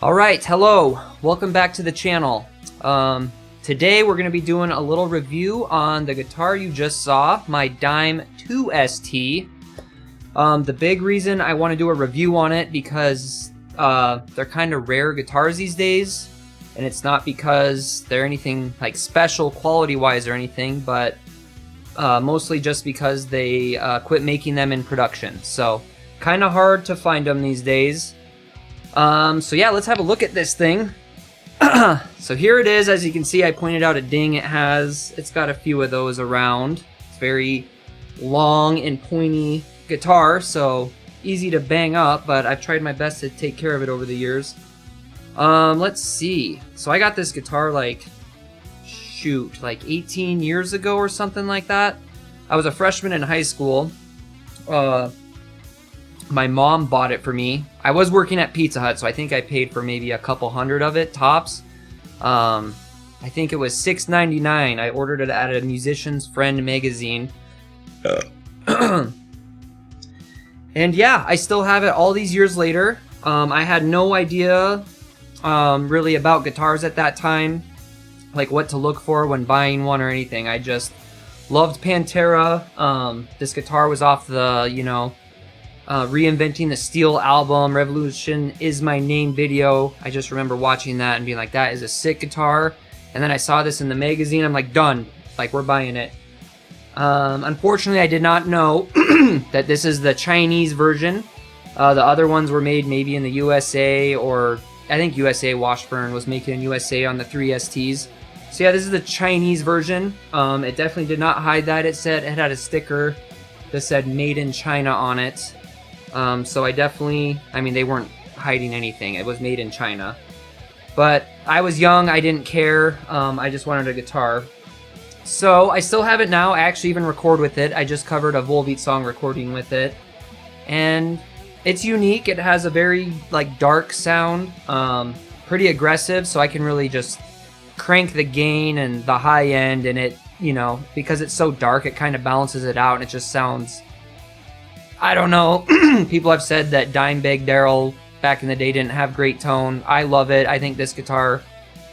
Alright, hello. Welcome back to the channel. Today we're going to be doing a little review on the guitar you just saw, my Dime 2 ST. The big reason I want to do a review on it because they're kind of rare guitars these days, and it's not because they're anything like special quality-wise or anything, but mostly just because they quit making them in production. So, kind of hard to find them these days. So yeah, let's have a look at this thing. So here it is. As you can see, I pointed out a ding. It's got a few of those around. It's very long and pointy guitar, so easy to bang up, but I've tried my best to take care of it over the years. Let's see. So I got this guitar like 18 years ago or something like that. I was a freshman in high school. My mom bought it for me. I was working at Pizza Hut, so I think I paid for maybe a couple hundred of it, tops. I think it was $6.99. I ordered it at a Musician's Friend magazine. And yeah, I still have it all these years later. I had no idea really about guitars at that time, like what to look for when buying one or anything. I just loved Pantera. This guitar was off the, Reinventing the Steel album. Revolution Is My Name video. I just remember watching that and being like, that is a sick guitar. And then I saw this in the magazine. I'm like, done. Like, we're buying it. Unfortunately, I did not know that this is the Chinese version. The other ones were made maybe in the USA, or I think USA Washburn was making in USA on the 3 STs. So yeah, this is the Chinese version. It definitely did not hide that. It had a sticker that said Made in China on it. So they weren't hiding anything. It was made in China. But I was young, I didn't care. I just wanted a guitar. So I still have it now. I actually even record with it. I just covered a Volbeat song recording with it. And it's unique. It has a very dark sound, pretty aggressive, so I can really just crank the gain and the high end, and it, because it's so dark, it kind of balances it out, and it just sounds, I don't know. People have said that Dimebag Darrell back in the day didn't have great tone. I love it. I think this guitar,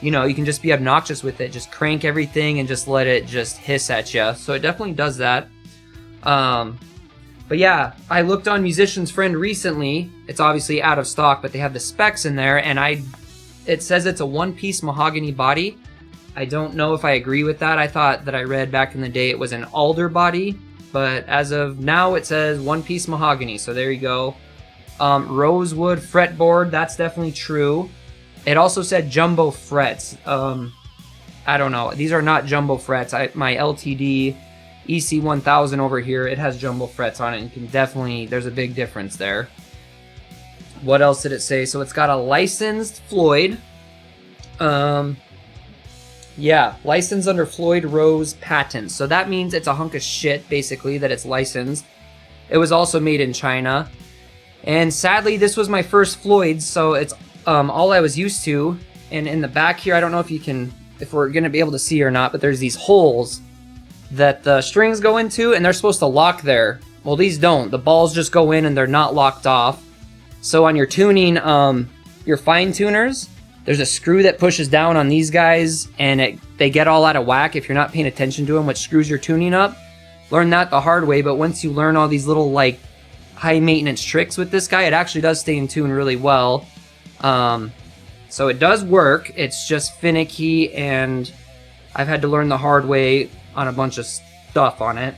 you can just be obnoxious with it. Just crank everything and just let it just hiss at you. So it definitely does that. But yeah, I looked on Musician's Friend recently. It's obviously out of stock, but they have the specs in there, and it says it's a one-piece mahogany body. I don't know if I agree with that. I thought that I read back in the day it was an alder body, but as of now it says one-piece mahogany, so there you go. Rosewood fretboard, that's definitely true. It also said jumbo frets. I don't know. These are not jumbo frets. My LTD EC1000 over here, it has jumbo frets on it. You can definitely, there's a big difference there. What else did it say? So it's got a licensed Floyd. Yeah, licensed under Floyd Rose patent. So that means it's a hunk of shit, basically, that it's licensed. It was also made in China. And sadly, this was my first Floyd, so it's all I was used to. And in the back here, I don't know if we're gonna be able to see or not, but there's these holes that the strings go into, and they're supposed to lock there. Well, these don't. The balls just go in and they're not locked off. So on your tuning, your fine tuners, there's a screw that pushes down on these guys, and they get all out of whack if you're not paying attention to them, which screws your tuning up. Learn that the hard way, but once you learn all these little high maintenance tricks with this guy, it actually does stay in tune really well. So it does work. It's just finicky, and I've had to learn the hard way on a bunch of stuff on it.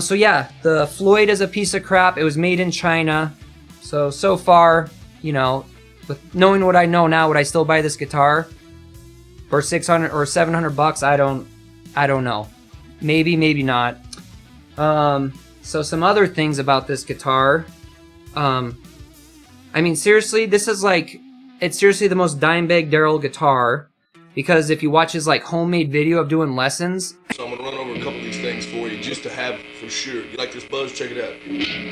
So yeah, the Floyd is a piece of crap. It was made in China. So far, with knowing what I know now, would I still buy this guitar for $600 or $700? I don't know. Maybe not. So some other things about this guitar. Seriously, this is it's seriously the most Dimebag Darrell guitar, because if you watch his homemade video of doing lessons. So I'm gonna run over a couple of these things for you just to have for sure. You like this buzz? Check it out.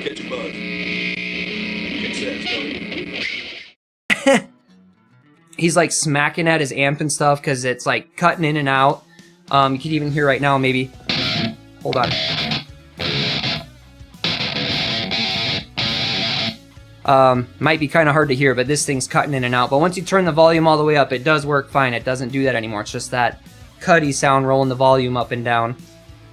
Catch a buzz. Catch that. He's smacking at his amp and stuff because it's cutting in and out. You can even hear right now, maybe. Hold on. Might be kind of hard to hear, but this thing's cutting in and out. But once you turn the volume all the way up, it does work fine. It doesn't do that anymore. It's just that cutty sound rolling the volume up and down.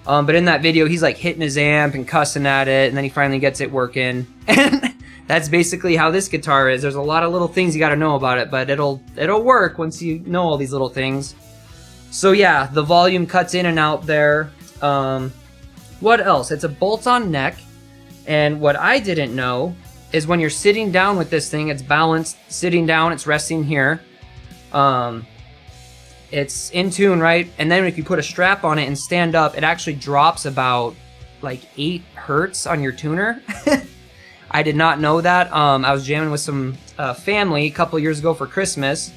But in that video, he's like hitting his amp and cussing at it, and then he finally gets it working. And that's basically how this guitar is. There's a lot of little things you got to know about it, but it'll work once you know all these little things. So yeah, the volume cuts in and out there. What else? It's a bolt-on neck, and what I didn't know is when you're sitting down with this thing, it's balanced sitting down, it's resting here. It's in tune, right? And then if you put a strap on it and stand up, it actually drops about like 8 hertz on your tuner. I did not know that. I was jamming with some family a couple years ago for Christmas.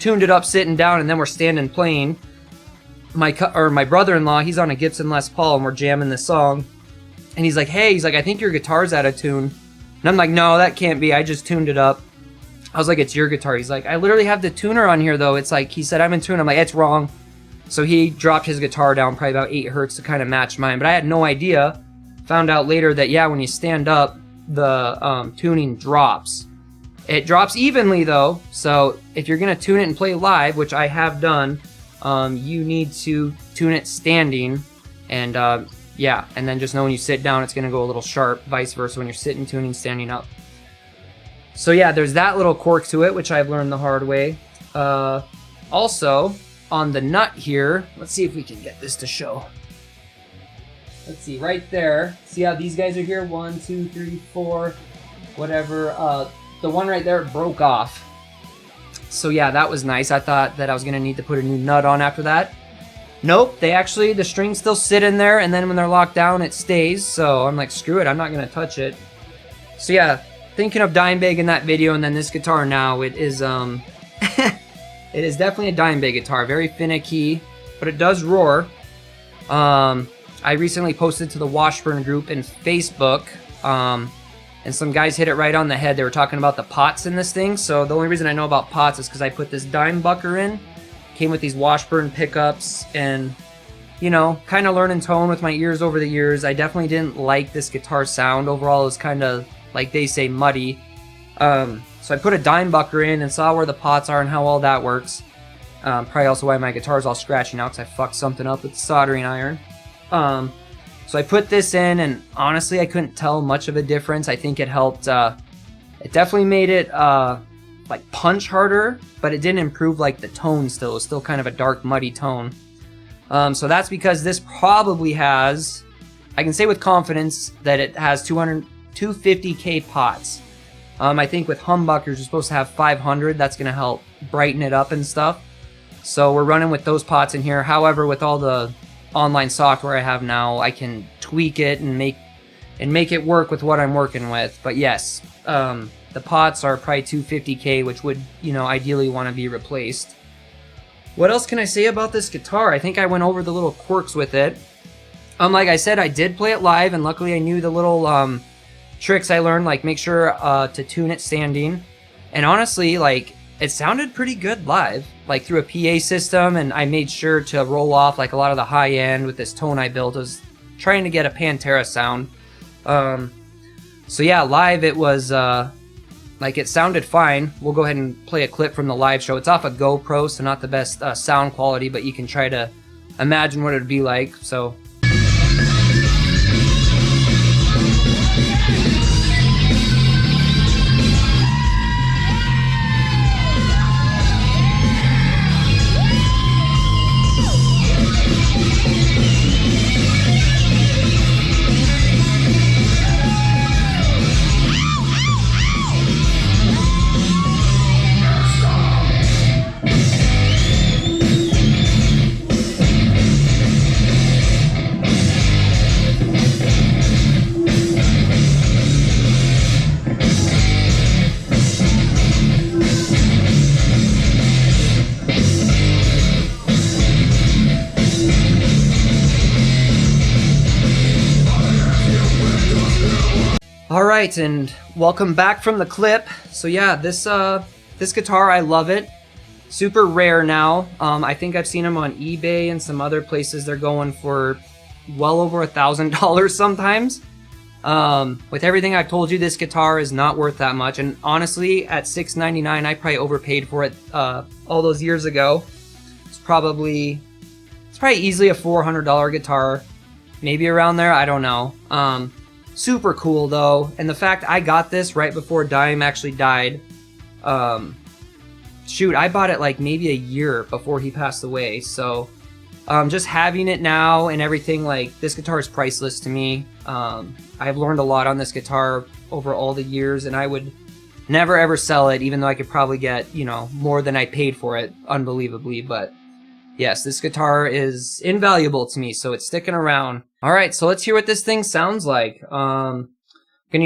Tuned it up sitting down, and then we're standing playing. My brother-in-law, he's on a Gibson Les Paul, and we're jamming this song. And he's like, hey, I think your guitar's out of tune. And I'm like, no, that can't be. I just tuned it up. I was like, it's your guitar. He's like, I literally have the tuner on here, though. It's like, he said, I'm in tune. I'm like, it's wrong. So he dropped his guitar down probably about 8 hertz to kind of match mine. But I had no idea. Found out later that, yeah, when you stand up, the tuning drops. It drops evenly, though. So if you're going to tune it and play live, which I have done, you need to tune it standing. And yeah, and then just know when you sit down, it's going to go a little sharp, vice versa when you're sitting, tuning, standing up. So yeah, there's that little quirk to it, which I've learned the hard way. Also, on the nut here, let's see if we can get this to show. Let's see, right there. See how these guys are here? 1, 2, 3, 4, whatever. The one right there broke off. So yeah, that was nice. I thought that I was going to need to put a new nut on after that. Nope, the strings still sit in there, and then when they're locked down, it stays. So I'm like, screw it, I'm not going to touch it. So yeah, thinking of Dimebag in that video, and then this guitar now, it is it is definitely a Dimebag guitar. Very finicky, but it does roar. I recently posted to the Washburn group in Facebook, and some guys hit it right on the head. They were talking about the pots in this thing. So the only reason I know about pots is because I put this Dimebag in. Came with these Washburn pickups, and you know, kind of learning tone with my ears over the years. I definitely didn't like this guitar sound. Overall, it was kind of, like they say, muddy. So I put a Dimebag in and saw where the pots are and how all that works. Probably also why my guitar's all scratchy now, because I fucked something up with the soldering iron. So I put this in, and honestly, I couldn't tell much of a difference. I think it helped. It definitely made it like punch harder, but it didn't improve like the tone. Still, it was still kind of a dark, muddy tone. So that's because this probably has, I can say with confidence that it has 250K pots. I think with humbuckers you're supposed to have 500. That's going to help brighten it up and stuff. So we're running with those pots in here. However, with all the online software I have now, I can tweak it and make it work with what I'm working with. But yes, the pots are probably 250K, which would, you know, ideally want to be replaced. What else can I say about this guitar? I think I went over the little quirks with it. Like I said, I did play it live, and luckily I knew the little tricks I learned, like make sure to tune it standing. And honestly, like, it sounded pretty good live, like through a PA system, and I made sure to roll off like a lot of the high end with this tone I built. I was trying to get a Pantera sound. So yeah, live it was like, it sounded fine. We'll go ahead and play a clip from the live show. It's off a GoPro, so not the best sound quality, but you can try to imagine what it would be like. So Alright, and welcome back from the clip. So yeah, this guitar, I love it. Super rare now. I think I've seen them on eBay and some other places. They're going for well over $1,000 sometimes. With everything I've told you, this guitar is not worth that much. And honestly, at $6.99, I probably overpaid for it all those years ago. It's probably easily a $400 guitar, maybe around there. I don't know. Super cool though, and the fact I got this right before Dime actually died. Shoot, I bought it like maybe a year before he passed away. So just having it now and everything, like, this guitar is priceless to me. I've learned a lot on this guitar over all the years, and I would never ever sell it, even though I could probably get, you know, more than I paid for it, unbelievably. But yes, this guitar is invaluable to me, so it's sticking around. Alright, so let's hear what this thing sounds like. Gonna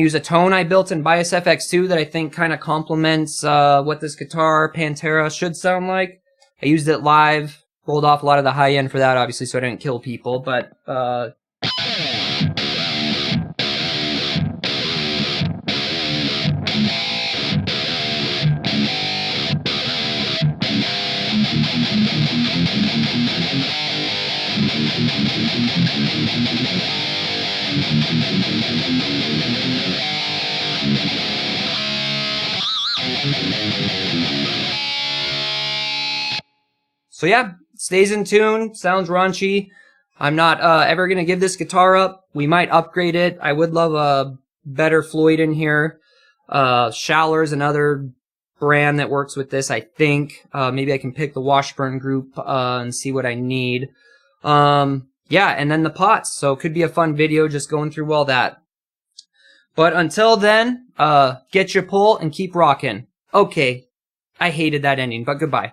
use a tone I built in Bias FX2 that I think kind of complements what this guitar, Pantera, should sound like. I used it live, rolled off a lot of the high end for that, obviously, so I didn't kill people, but so yeah, stays in tune, sounds raunchy. I'm not ever gonna give this guitar up. We might upgrade it. I would love a better Floyd in here. Schaller's another brand that works with this, I think. Maybe I can pick the Washburn group and see what I need. Yeah, and then the pots. So it could be a fun video just going through all that. But until then, get your pull and keep rocking. Okay, I hated that ending, but goodbye.